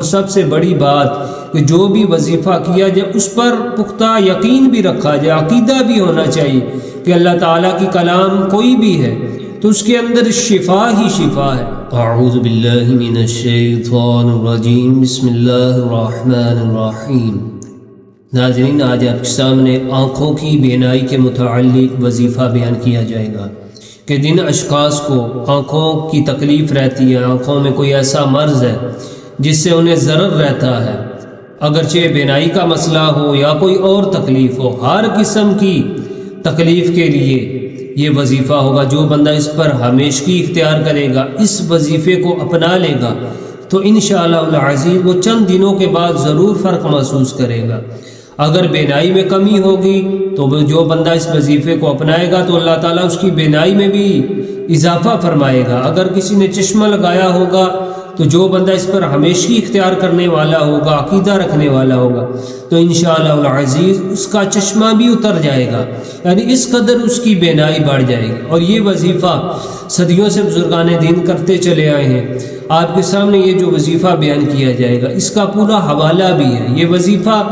سب سے بڑی بات کہ جو بھی وظیفہ کیا جائے اس پر پختہ یقین بھی رکھا جائے، عقیدہ بھی ہونا چاہیے کہ اللہ تعالیٰ کی کلام کوئی بھی ہے تو اس کے اندر شفا ہی شفا ہے۔ اعوذ باللہ من الشیطان الرجیم، بسم اللہ الرحمن الرحیم۔ ناظرین، آج آپ کے سامنے آنکھوں کی بینائی کے متعلق وظیفہ بیان کیا جائے گا کہ جن اشخاص کو آنکھوں کی تکلیف رہتی ہے، آنکھوں میں کوئی ایسا مرض ہے جس سے انہیں ضرر رہتا ہے، اگرچہ بینائی کا مسئلہ ہو یا کوئی اور تکلیف ہو، ہر قسم کی تکلیف کے لیے یہ وظیفہ ہوگا۔ جو بندہ اس پر ہمیشگی اختیار کرے گا، اس وظیفے کو اپنا لے گا تو انشاءاللہ العزیز وہ چند دنوں کے بعد ضرور فرق محسوس کرے گا۔ اگر بینائی میں کمی ہوگی تو جو بندہ اس وظیفے کو اپنائے گا تو اللہ تعالیٰ اس کی بینائی میں بھی اضافہ فرمائے گا۔ اگر کسی نے چشمہ لگایا ہوگا تو جو بندہ اس پر ہمیشگی اختیار کرنے والا ہوگا، عقیدہ رکھنے والا ہوگا تو انشاءاللہ العزیز اس کا چشمہ بھی اتر جائے گا، یعنی اس قدر اس کی بینائی بڑھ جائے گی۔ اور یہ وظیفہ صدیوں سے بزرگان دین کرتے چلے آئے ہیں۔ آپ کے سامنے یہ جو وظیفہ بیان کیا جائے گا اس کا پورا حوالہ بھی ہے۔ یہ وظیفہ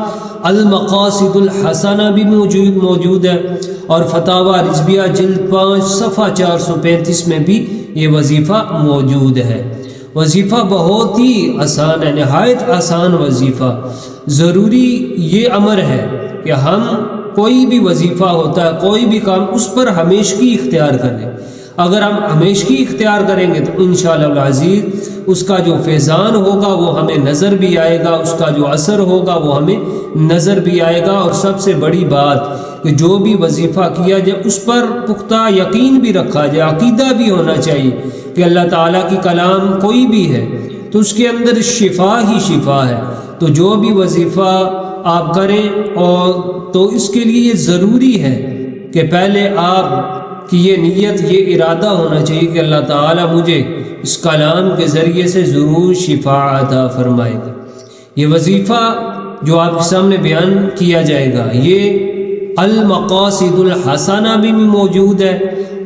المقاصد الحسنہ بھی موجود ہے اور فتاوی رضویہ جلد 5 صفحہ 435 میں بھی یہ وظیفہ موجود ہے۔ وظیفہ بہت ہی آسان ہے، نہایت آسان وظیفہ۔ ضروری یہ امر ہے کہ ہم کوئی بھی وظیفہ ہوتا ہے، کوئی بھی کام، اس پر ہمیشگی اختیار کریں۔ اگر ہم ہمیشگی اختیار کریں گے تو انشاءاللہ العزیز اس کا جو فیضان ہوگا وہ ہمیں نظر بھی آئے گا، اس کا جو اثر ہوگا وہ ہمیں نظر بھی آئے گا۔ اور سب سے بڑی بات کہ جو بھی وظیفہ کیا جائے اس پر پختہ یقین بھی رکھا جائے، عقیدہ بھی ہونا چاہیے کہ اللہ تعالیٰ کی کلام کوئی بھی ہے تو اس کے اندر شفا ہی شفا ہے۔ تو جو بھی وظیفہ آپ کریں اور تو اس کے لیے یہ ضروری ہے کہ پہلے آپ کی یہ نیت، یہ ارادہ ہونا چاہیے کہ اللہ تعالیٰ مجھے اس کلام کے ذریعے سے ضرور شفا عطا فرمائے گا۔ یہ وظیفہ جو آپ کے سامنے بیان کیا جائے گا یہ المقاصد الحسنہ بھی موجود ہے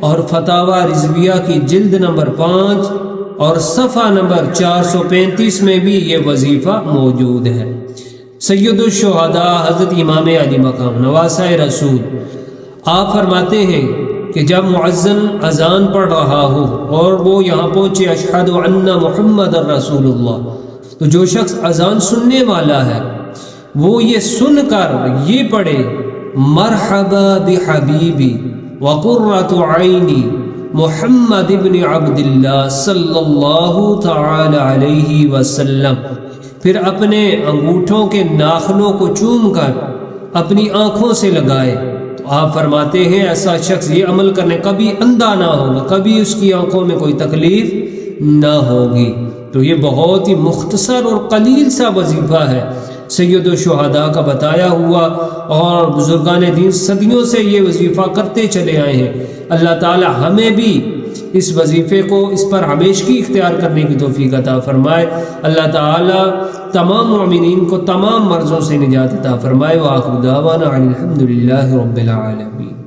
اور فتاوی رضویہ کی جلد نمبر 5 اور صفحہ نمبر 435 میں بھی یہ وظیفہ موجود ہے۔ سید الشہداء حضرت امام علی مقام نواسہ رسول آپ فرماتے ہیں کہ جب مؤذن اذان پڑھ رہا ہو اور وہ یہاں پہنچے اشہد ان محمد رسول اللہ، تو جو شخص اذان سننے والا ہے وہ یہ سن کر یہ پڑھے مرحبا بحبیبی وقرۃ عینی محمد ابن عبداللہ صلی اللہ تعالی علیہ وسلم، پھر اپنے انگوٹھوں کے ناخنوں کو چوم کر اپنی آنکھوں سے لگائے۔ تو آپ فرماتے ہیں ایسا شخص یہ عمل کرنے کبھی اندھا نہ ہوگا، کبھی اس کی آنکھوں میں کوئی تکلیف نہ ہوگی۔ تو یہ بہت ہی مختصر اور قلیل سا وظیفہ ہے، سید الشہداء کا بتایا ہوا، اور بزرگان دین صدیوں سے یہ وظیفہ کرتے چلے آئے ہیں۔ اللہ تعالی ہمیں بھی اس وظیفے کو، اس پر ہمیشگی اختیار کرنے کی توفیق عطا فرمائے۔ اللہ تعالی تمام مومنین کو تمام مرضوں سے نجات عطا فرمائے۔ وآخر دعوانا الحمد للہ رب العالمین۔